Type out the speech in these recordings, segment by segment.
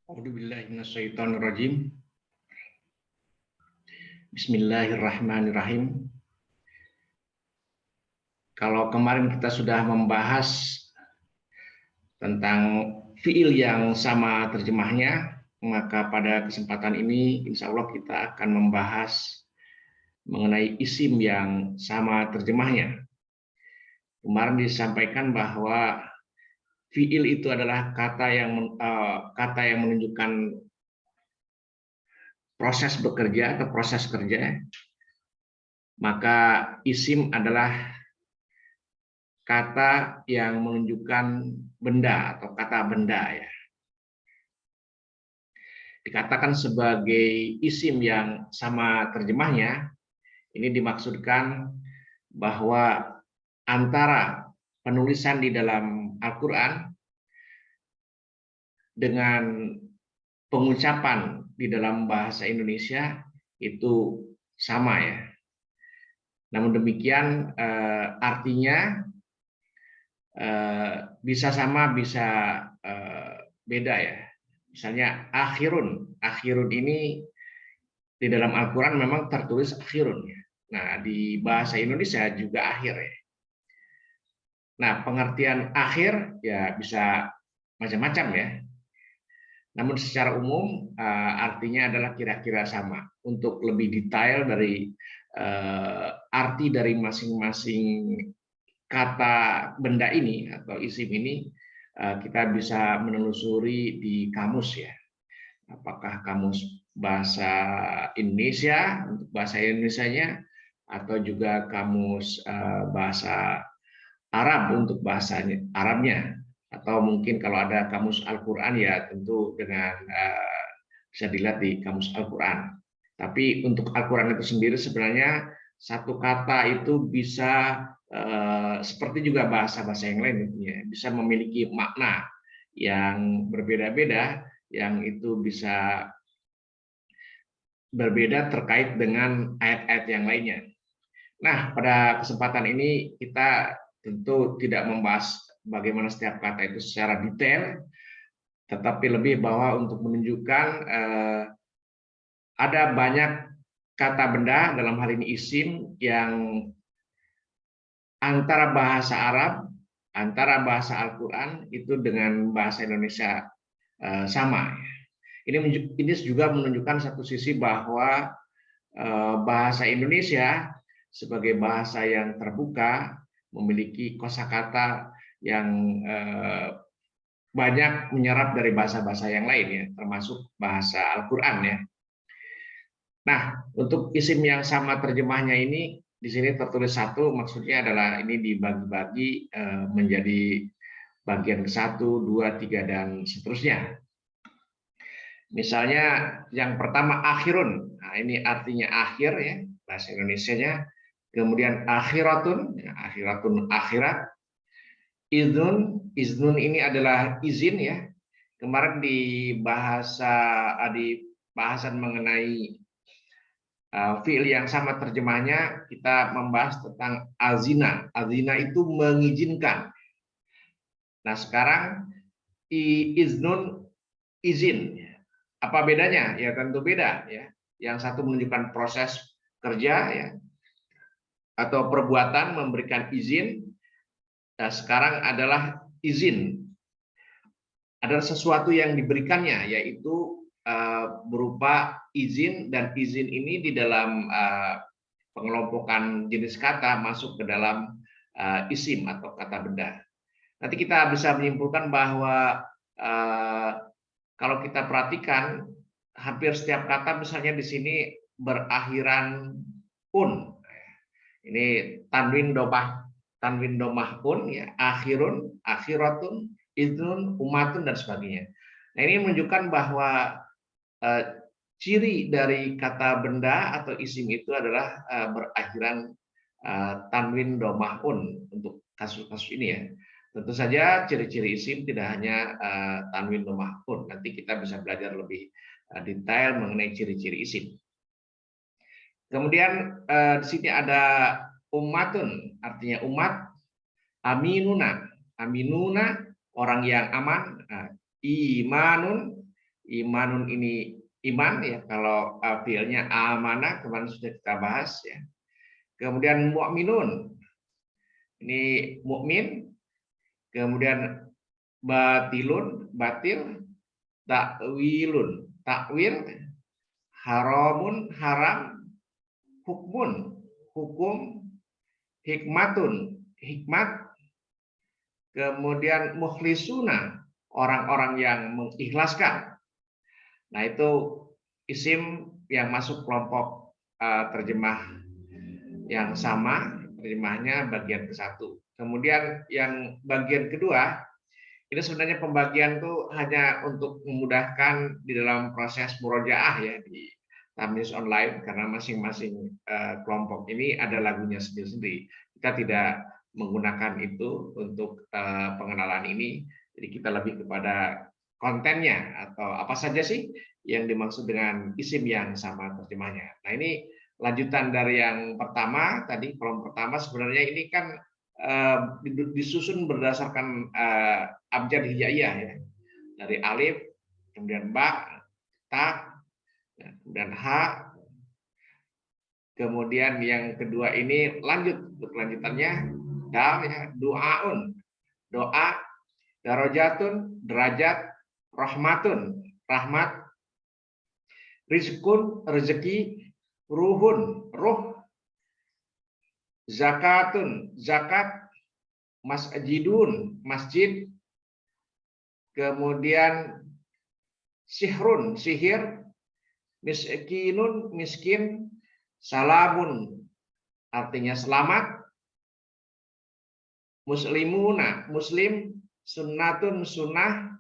A'udzubillahi minasyaitonirrajim. Bismillahirrahmanirrahim. Kalau kemarin kita sudah membahas tentang fiil yang sama terjemahnya, maka pada kesempatan ini insya Allah kita akan membahas mengenai isim yang sama terjemahnya. Kemarin disampaikan bahwa fiil itu adalah kata yang menunjukkan proses bekerja atau proses kerja, maka isim adalah kata yang menunjukkan benda atau kata benda ya. Dikatakan sebagai isim yang sama terjemahnya, ini dimaksudkan bahwa antara penulisan di dalam Al-Quran dengan pengucapan di dalam bahasa Indonesia itu sama ya. Namun demikian artinya bisa sama bisa beda ya. Misalnya akhirun ini di dalam Al-Quran memang tertulis akhirun ya. Nah di bahasa Indonesia juga akhir ya. Nah pengertian akhir ya bisa macam-macam ya. Namun secara umum artinya adalah kira-kira sama. Untuk lebih detail dari arti dari masing-masing kata benda ini atau isim ini kita bisa menelusuri di kamus ya. Apakah kamus bahasa Indonesia untuk bahasa Indonesianya atau juga kamus bahasa Arab untuk bahasa Arabnya, atau mungkin kalau ada kamus Al-Qur'an ya tentu dengan bisa dilihat di kamus Al-Qur'an. Tapi untuk Al-Qur'an itu sendiri sebenarnya satu kata itu bisa seperti juga bahasa-bahasa yang lain tentunya, bisa memiliki makna yang berbeda-beda, yang itu bisa berbeda terkait dengan ayat-ayat yang lainnya. Nah, pada kesempatan ini kita tentu tidak membahas bagaimana setiap kata itu secara detail, tetapi lebih bahwa untuk menunjukkan ada banyak kata benda dalam hal ini isim yang antara bahasa Arab, antara bahasa Al-Quran itu dengan bahasa Indonesia sama. Ini juga menunjukkan satu sisi bahwa bahasa Indonesia sebagai bahasa yang terbuka memiliki kosakata yang banyak menyerap dari bahasa-bahasa yang lain ya, termasuk bahasa Al-Qur'an ya. Nah, untuk isim yang sama terjemahnya ini di sini tertulis satu, maksudnya adalah ini dibagi-bagi menjadi bagian ke 1, 2, 3 dan seterusnya. Misalnya yang pertama akhirun. Nah, ini artinya akhir ya, bahasa Indonesianya. Kemudian akhiratun, ya, akhiratun akhirat. Iznun ini adalah izin ya. Kemarin di bahasan mengenai fiil yang sama terjemahnya kita membahas tentang azina. Azina itu mengizinkan. Nah, sekarang iznun izin. Apa bedanya? Ya tentu beda ya. Yang satu menunjukkan proses kerja ya atau perbuatan memberikan izin. Nah, sekarang adalah izin. Adalah sesuatu yang diberikannya, yaitu berupa izin, dan izin ini di dalam pengelompokan jenis kata masuk ke dalam isim atau kata benda. Nanti kita bisa menyimpulkan bahwa kalau kita perhatikan hampir setiap kata misalnya di sini berakhiran un. Ini tanwin domah un ya, akhirun, akhiratun, idnun, umatun dan sebagainya. Nah, ini menunjukkan bahwa ciri dari kata benda atau isim itu adalah berakhiran tanwin domah un untuk kasus-kasus ini ya. Tentu saja ciri-ciri isim tidak hanya tanwin domah un. Nanti kita bisa belajar lebih detail mengenai ciri-ciri isim. Kemudian di sini ada ummatun, artinya umat. Aminuna, aminuna orang yang aman. Imanun, Imanun ini iman ya, kalau fiilnya amanah kemarin sudah kita bahas ya. Kemudian mukminun ini mukmin, kemudian batilun batil, takwilun takwil, haramun haram, hukmun hukum, hikmatun hikmat, kemudian mukhlisuna orang-orang yang mengikhlaskan. Nah, itu isim yang masuk kelompok terjemah yang sama, terjemahnya bagian ke-1. Kemudian yang bagian kedua, ini sebenarnya pembagian tuh hanya untuk memudahkan di dalam proses murojaah ya di Tamis online, karena masing-masing kelompok ini ada lagunya sendiri-sendiri. Kita tidak menggunakan itu untuk pengenalan ini, jadi kita lebih kepada kontennya atau apa saja sih yang dimaksud dengan isim yang sama terjemahnya. Nah, ini lanjutan dari yang pertama tadi, kolom pertama sebenarnya ini kan disusun berdasarkan abjad hijaiyah ya, dari alif, kemudian ba, ta, kemudian ha, kemudian yang kedua ini lanjut untuk lanjutannya dal ya, doaun doa, darajatun derajat, rahmatun rahmat, rizkun rezeki, ruhun ruh, zakatun zakat, masjidun masjid, kemudian sihrun sihir, miskinun miskin, salamun artinya selamat, muslimuna muslim, sunnatun sunnah,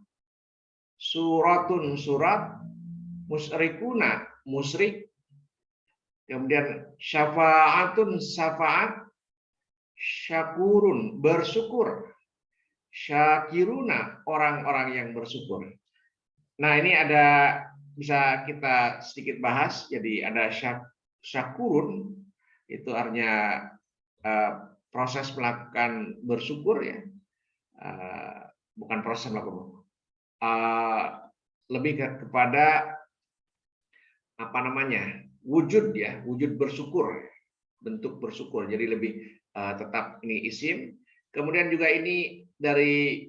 suratun surat, musyrikuna musyrik, kemudian syafaatun syafaat, syakurun bersyukur, syakiruna orang-orang yang bersyukur. Nah, ini ada bisa kita sedikit bahas. Jadi ada syakurun, itu artinya proses melakukan bersyukur ya, bukan proses melakukan, lebih kepada apa namanya, wujud ya, wujud bersyukur, bentuk bersyukur. Jadi lebih tetap ini isim. Kemudian juga ini dari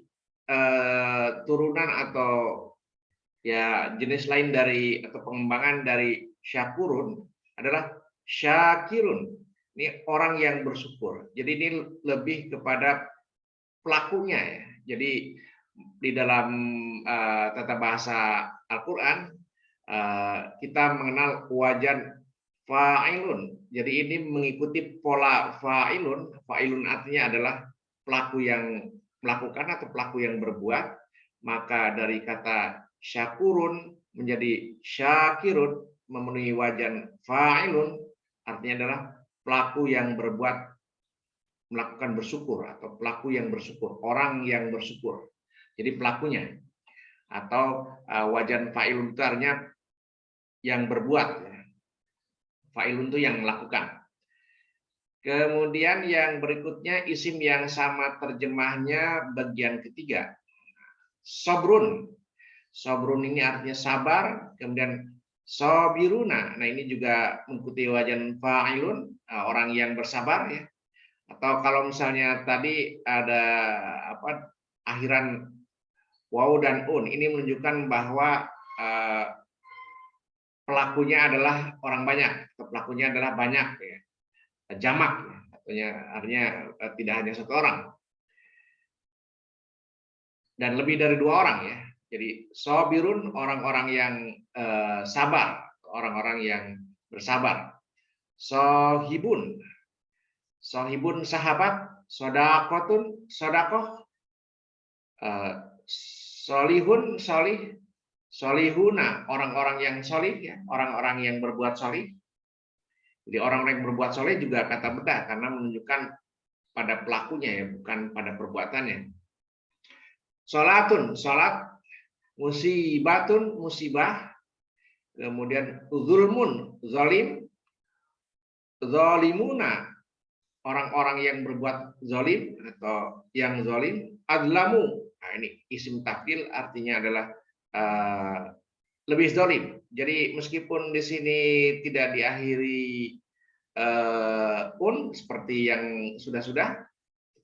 turunan atau ya jenis lain dari atau pengembangan dari syakurun adalah syakirun. Ini orang yang bersyukur. Jadi ini lebih kepada pelakunya ya. Jadi di dalam tata bahasa Al-Qur'an kita mengenal wajan fa'ilun. Jadi ini mengikuti pola fa'ilun. Fa'ilun artinya adalah pelaku yang melakukan atau pelaku yang berbuat. Maka dari kata syakurun menjadi syakirun, memenuhi wajan fa'ilun, artinya adalah pelaku yang berbuat, melakukan bersyukur, atau pelaku yang bersyukur, orang yang bersyukur. Jadi pelakunya, atau wajan fa'ilun itu artinya yang berbuat. Fa'ilun itu yang melakukan. Kemudian yang berikutnya isim yang sama terjemahnya bagian ketiga. Sobrun. Sobrun ini artinya sabar, kemudian sobiruna. Nah, ini juga mengikuti wajan fa'ilun, orang yang bersabar ya. Atau kalau misalnya tadi ada apa akhiran waw dan un, ini menunjukkan bahwa pelakunya adalah orang banyak, atau pelakunya adalah banyak ya. Jamak ya. Artinya tidak hanya satu orang. Dan lebih dari dua orang ya. Jadi sobirun orang-orang yang sabar, orang-orang yang bersabar. Sohibun, sohibun sahabat, sodakotun sodakoh, solihun solih, solihuna orang-orang yang solih ya, orang-orang yang berbuat solih. Jadi orang-orang yang berbuat solih juga kata beda karena menunjukkan pada pelakunya ya, bukan pada perbuatannya. Sholatun sholat, musibatun musibah, kemudian zulmun zalim, zalimuna orang-orang yang berbuat zalim atau yang zalim, adlamu. Nah, ini isim tafdil artinya adalah lebih zalim. Jadi meskipun di sini tidak diakhiri seperti yang sudah-sudah,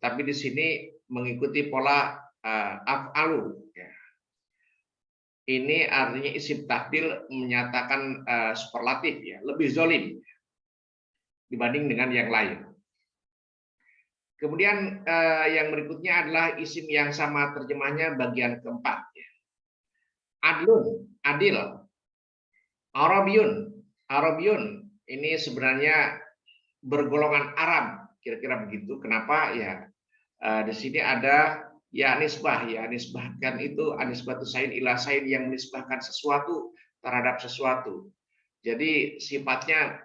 tapi di sini mengikuti pola af'alu. Ya. Ini artinya isim tafdil menyatakan superlatif, ya, lebih zalim dibanding dengan yang lain. Kemudian yang berikutnya adalah isim yang sama terjemahnya bagian keempat. Ya. Adlun, adil. Arabiyun, Arabiyun ini sebenarnya bergolongan Arab, kira-kira begitu. Kenapa? Ya, di sini ada ya nisbah, ya nisbahkan itu anisbatu sain ila sain, yang menisbahkan sesuatu terhadap sesuatu. Jadi sifatnya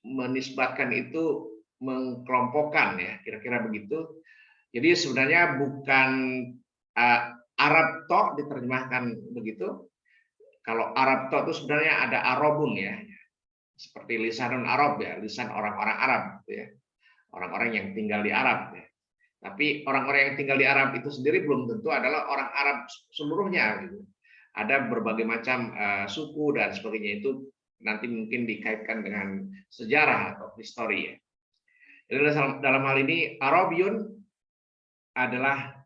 menisbatkan itu mengkelompokkan, ya kira-kira begitu. Jadi sebenarnya bukan Arab tok diterjemahkan begitu. Kalau Arab tok itu sebenarnya ada Arabun, ya, seperti lisanun Arab, ya, lisan orang-orang Arab, gitu ya, orang-orang yang tinggal di Arab. Ya. Tapi orang-orang yang tinggal di Arab itu sendiri belum tentu adalah orang Arab seluruhnya. Gitu. Ada berbagai macam suku dan sebagainya, itu nanti mungkin dikaitkan dengan sejarah atau histori. Ya. Jadi dalam hal ini Arabiyun adalah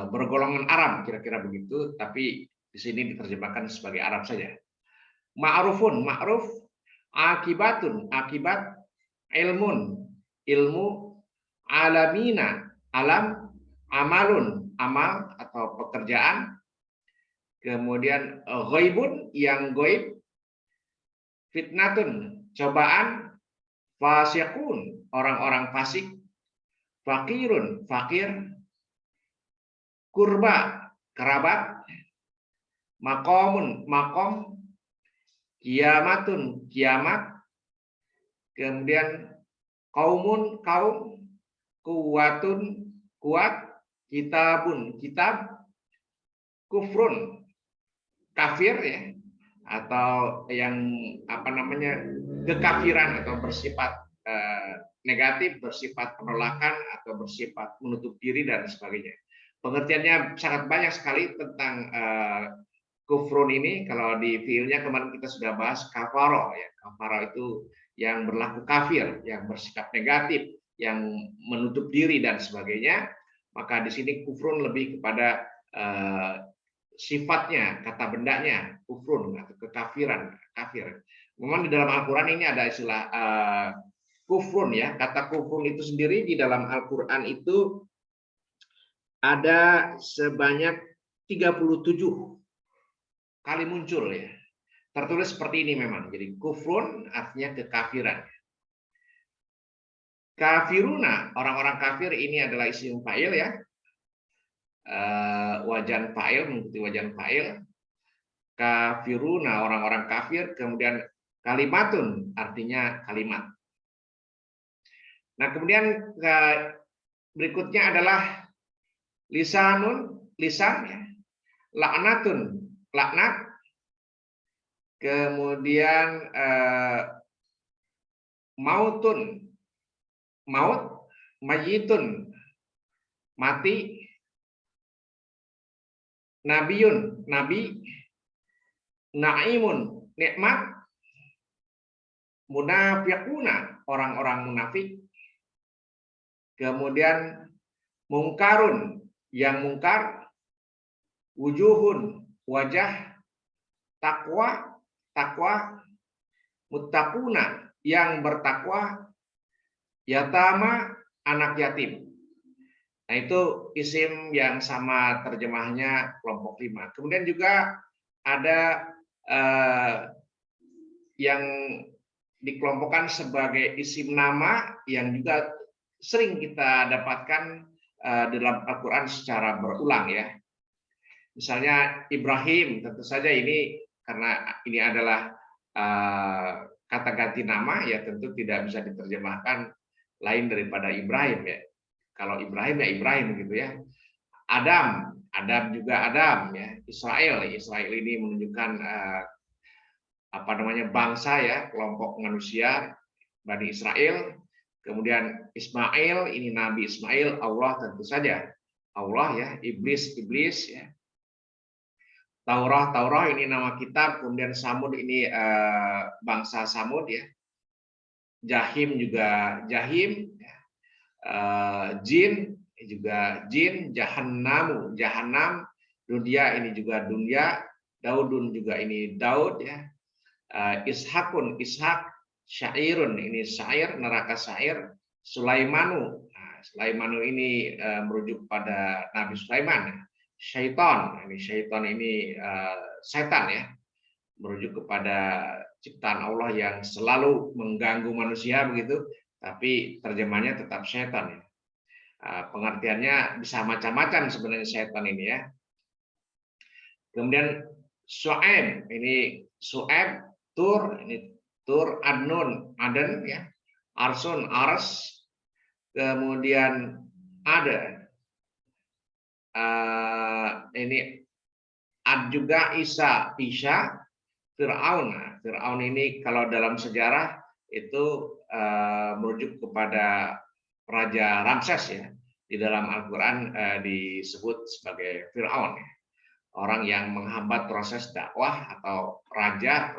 bergolongan Arab, kira-kira begitu, tapi di sini diterjemahkan sebagai Arab saja. Ma'rufun, ma'ruf, akibatun, akibat, ilmun, ilmu, alamina, alam, amalun, amal atau pekerjaan, kemudian ghaibun, yang gaib, fitnatun, cobaan, fasiqun, orang-orang fasik, fakirun, fakir, kurba, kerabat, makomun, makom, kiamatun, kiamat, kemudian kaumun, kaum, kuwatun, kuat, kitabun, kitab, kufrun, kafir, ya, atau yang kekafiran atau bersifat negatif, bersifat penolakan atau bersifat menutup diri dan sebagainya. Pengertiannya sangat banyak sekali tentang kufrun ini. Kalau di fiilnya kemarin kita sudah bahas kafaro, ya. Kafaro itu yang berlaku kafir, yang bersikap negatif, yang menutup diri dan sebagainya. Maka di sini kufrun lebih kepada sifatnya, kata bendanya, kufrun atau kekafiran, kafir. Memang di dalam Al-Quran ini ada istilah kufrun, ya. Kata kufrun itu sendiri di dalam Al-Quran itu ada sebanyak 37 kali muncul, ya. Tertulis seperti ini memang. Jadi kufrun artinya kekafiran. Kafiruna, orang-orang kafir, ini adalah isim fa'il, ya. Wajan fa'il, mengikuti wajan fa'il. Kafiruna, orang-orang kafir, kemudian kalimatun artinya kalimat. Nah, kemudian berikutnya adalah lisanun, lisan, ya. Laknatun, laknat. Kemudian mautun, maut, mayitun, mati, nabiyun, nabi, naimun, nikmat, munafiquna, orang-orang munafik, kemudian mungkarun, yang mungkar, wujuhun, wajah, takwa, takwa, muttaquna, yang bertakwa, yatama, anak yatim. Nah, itu isim yang sama terjemahnya kelompok 5. Kemudian juga ada yang dikelompokkan sebagai isim nama yang juga sering kita dapatkan dalam Al-Quran secara berulang, ya. Misalnya Ibrahim, tentu saja ini karena ini adalah kata ganti nama, ya tentu tidak bisa diterjemahkan lain daripada Ibrahim, ya. Kalau Ibrahim, ya Ibrahim, gitu, ya. Adam, Adam juga Adam, ya. Israel, Israel ini menunjukkan bangsa, ya, kelompok manusia, Bani Israel. Kemudian Ismail, ini Nabi Ismail. Allah, tentu saja Allah, ya. Iblis, iblis, ya. Taurah ini nama kitab, kemudian Samud ini bangsa Samud ya. Jahim juga Jahim, Jin juga Jin, Jahannam, Dunya ini juga Dunya, Daudun juga ini Daud ya. Ishakun, Ishak, Syairun ini Syair, neraka Syair, Sulaimanu. Nah, Sulaimanu ini merujuk pada Nabi Sulaiman. Syaitan ini setan ya, merujuk kepada ciptaan Allah yang selalu mengganggu manusia begitu, tapi terjemahnya tetap setan ya. Pengertiannya bisa macam-macam sebenarnya setan ini ya. Kemudian Su'aib, ini Su'aib, Tur, ini Tur, Adnun, Aden ya, Arsun, Ars, kemudian ada ini Ad juga Isa, Fir'aun. Fir'aun ini kalau dalam sejarah itu merujuk kepada Raja Ramses ya. Di dalam Al-Quran disebut sebagai Fir'aun ya. Orang yang menghambat proses dakwah atau raja,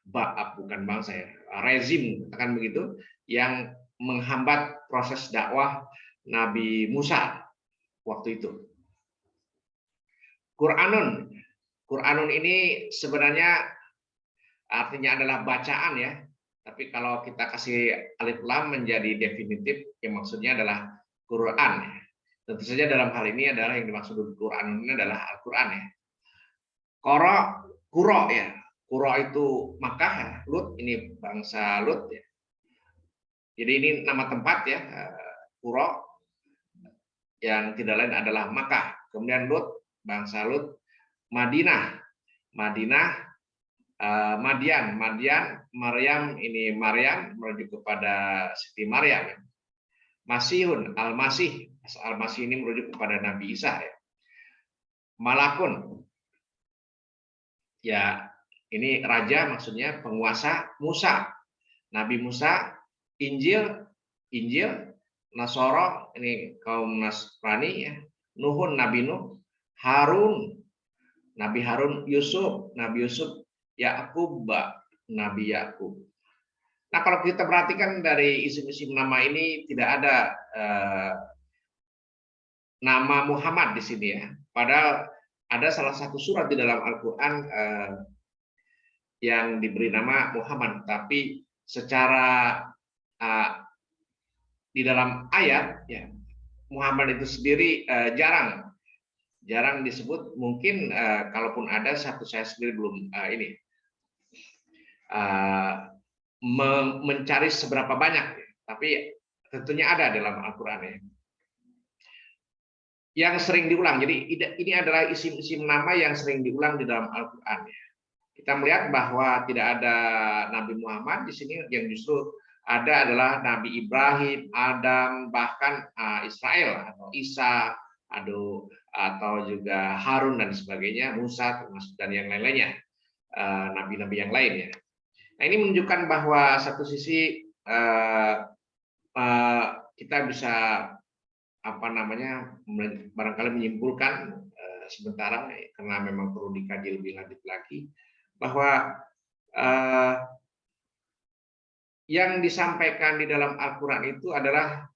bukan bangsa ya, rezim katakan begitu, yang menghambat proses dakwah Nabi Musa waktu itu. Quranun ini sebenarnya artinya adalah bacaan ya, tapi kalau kita kasih alif lam menjadi definitif, yang maksudnya adalah Quran. Tentu saja dalam hal ini adalah yang dimaksud Quran ini adalah Al-Quran ya. Kuro ya, Kuro itu Makkah, Lut ini bangsa Lut ya. Jadi ini nama tempat ya, Kuro yang tidak lain adalah Makkah. Kemudian Lut, bangsa Lut, Madinah, Madian, Maryam ini Maryam merujuk kepada Siti Maryam. Masihun, Al-Masih ini merujuk kepada Nabi Isa ya. Malakun, ya ini raja maksudnya penguasa. Musa, Nabi Musa. Injil, Nasoro ini kaum Nasrani ya. Nuhun, Nabi Nuh. Harun, Nabi Harun. Yusuf, Nabi Yusuf. Yakub, Nabi Yakub. Nah, kalau kita perhatikan dari isim-isim nama ini tidak ada nama Muhammad di sini ya. Padahal ada salah satu surat di dalam Al-Quran yang diberi nama Muhammad, tapi secara di dalam ayat ya Muhammad itu sendiri jarang disebut. Mungkin kalaupun ada, saya sendiri belum mencari seberapa banyak ya. Tapi tentunya ada dalam Al-Quran ya. Yang sering diulang. Jadi ini adalah isim-isim nama yang sering diulang di dalam Al-Quran ya. Kita melihat bahwa tidak ada Nabi Muhammad di sini, yang justru ada adalah Nabi Ibrahim, Adam, bahkan Israel atau Isa, atau juga Harun dan sebagainya, Musa termasuk, dan yang lain-lainnya, nabi-nabi yang lain ya. Nah, ini menunjukkan bahwa satu sisi kita bisa barangkali menyimpulkan sementara, karena memang perlu dikaji lebih lanjut lagi, bahwa yang disampaikan di dalam Al-Quran itu adalah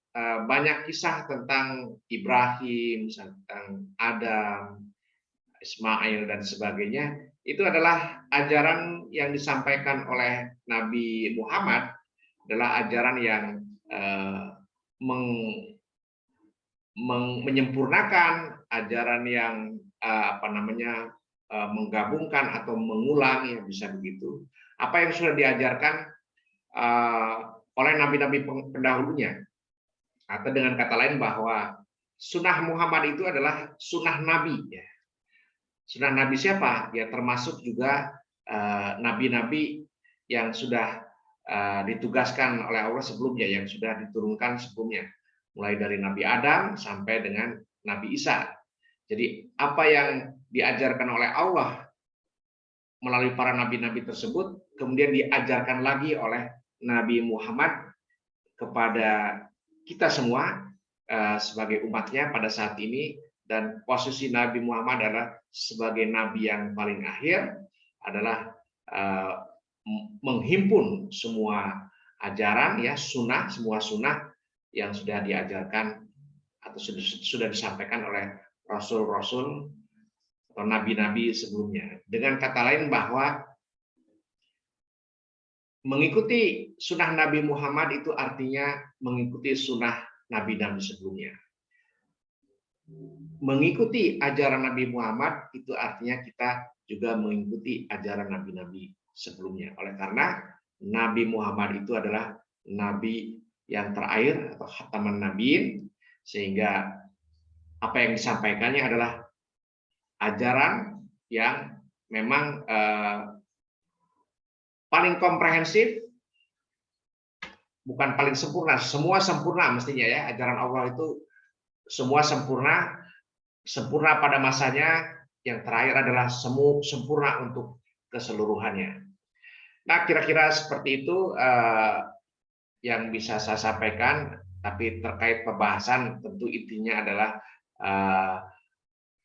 banyak kisah tentang Ibrahim, tentang Adam, Ismail dan sebagainya. Itu adalah ajaran yang disampaikan oleh Nabi Muhammad, adalah ajaran yang menyempurnakan, ajaran yang menggabungkan atau mengulang, ya bisa begitu, apa yang sudah diajarkan oleh nabi-nabi pendahulunya. Atau dengan kata lain bahwa sunnah Muhammad itu adalah sunnah Nabi ya. Sunnah Nabi siapa? Ya termasuk juga nabi-nabi yang sudah ditugaskan oleh Allah sebelumnya, yang sudah diturunkan sebelumnya, mulai dari Nabi Adam sampai dengan Nabi Isa. Jadi apa yang diajarkan oleh Allah melalui para nabi-nabi tersebut kemudian diajarkan lagi oleh Nabi Muhammad kepada kita semua sebagai umatnya pada saat ini, dan posisi Nabi Muhammad adalah sebagai nabi yang paling akhir adalah menghimpun semua ajaran ya semua sunnah yang sudah diajarkan atau sudah disampaikan oleh rasul-rasul atau nabi-nabi sebelumnya. Dengan kata lain bahwa mengikuti sunnah Nabi Muhammad itu artinya mengikuti sunnah nabi-nabi sebelumnya. Mengikuti ajaran Nabi Muhammad itu artinya kita juga mengikuti ajaran nabi-nabi sebelumnya. Oleh karena Nabi Muhammad itu adalah nabi yang terakhir atau khataman nabiin, sehingga apa yang disampaikannya adalah ajaran yang memang paling komprehensif, bukan paling sempurna, semua sempurna mestinya ya. Ajaran Allah itu semua sempurna pada masanya, yang terakhir adalah sempurna untuk keseluruhannya. Nah, kira-kira seperti itu yang bisa saya sampaikan, tapi terkait pembahasan tentu intinya adalah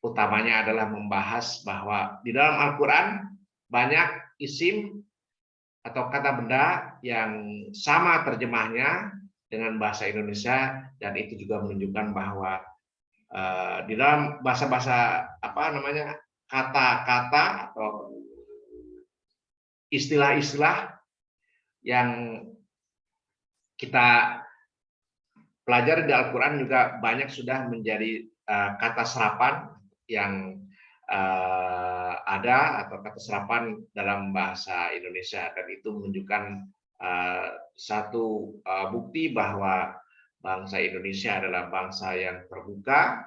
utamanya adalah membahas bahwa di dalam Al-Quran banyak isim atau kata benda yang sama terjemahnya dengan bahasa Indonesia, dan itu juga menunjukkan bahwa di dalam bahasa-bahasa kata-kata atau istilah-istilah yang kita pelajari di Al-Quran juga banyak sudah menjadi kata serapan yang ada atau kata serapan dalam bahasa Indonesia, dan itu menunjukkan satu bukti bahwa bangsa Indonesia adalah bangsa yang terbuka,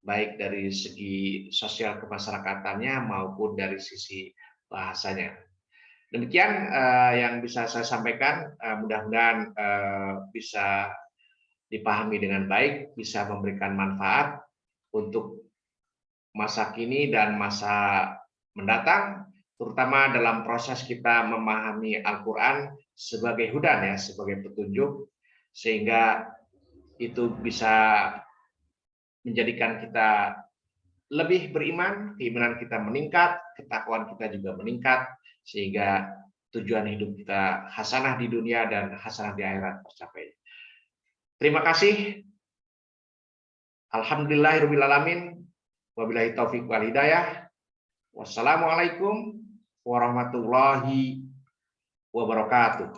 baik dari segi sosial kemasyarakatannya maupun dari sisi bahasanya. Demikian yang bisa saya sampaikan, mudah-mudahan bisa dipahami dengan baik, bisa memberikan manfaat untuk masa kini dan masa mendatang, terutama dalam proses kita memahami Al-Quran sebagai hudan ya, sebagai petunjuk, sehingga itu bisa menjadikan kita lebih beriman, keimanan kita meningkat, ketakwaan kita juga meningkat, sehingga tujuan hidup kita hasanah di dunia dan hasanah di akhirat tercapai. Terima kasih. Alhamdulillahirabbil alamin. Wabillahi taufik wal hidayah. Wassalamualaikum warahmatullahi wabarakatuh.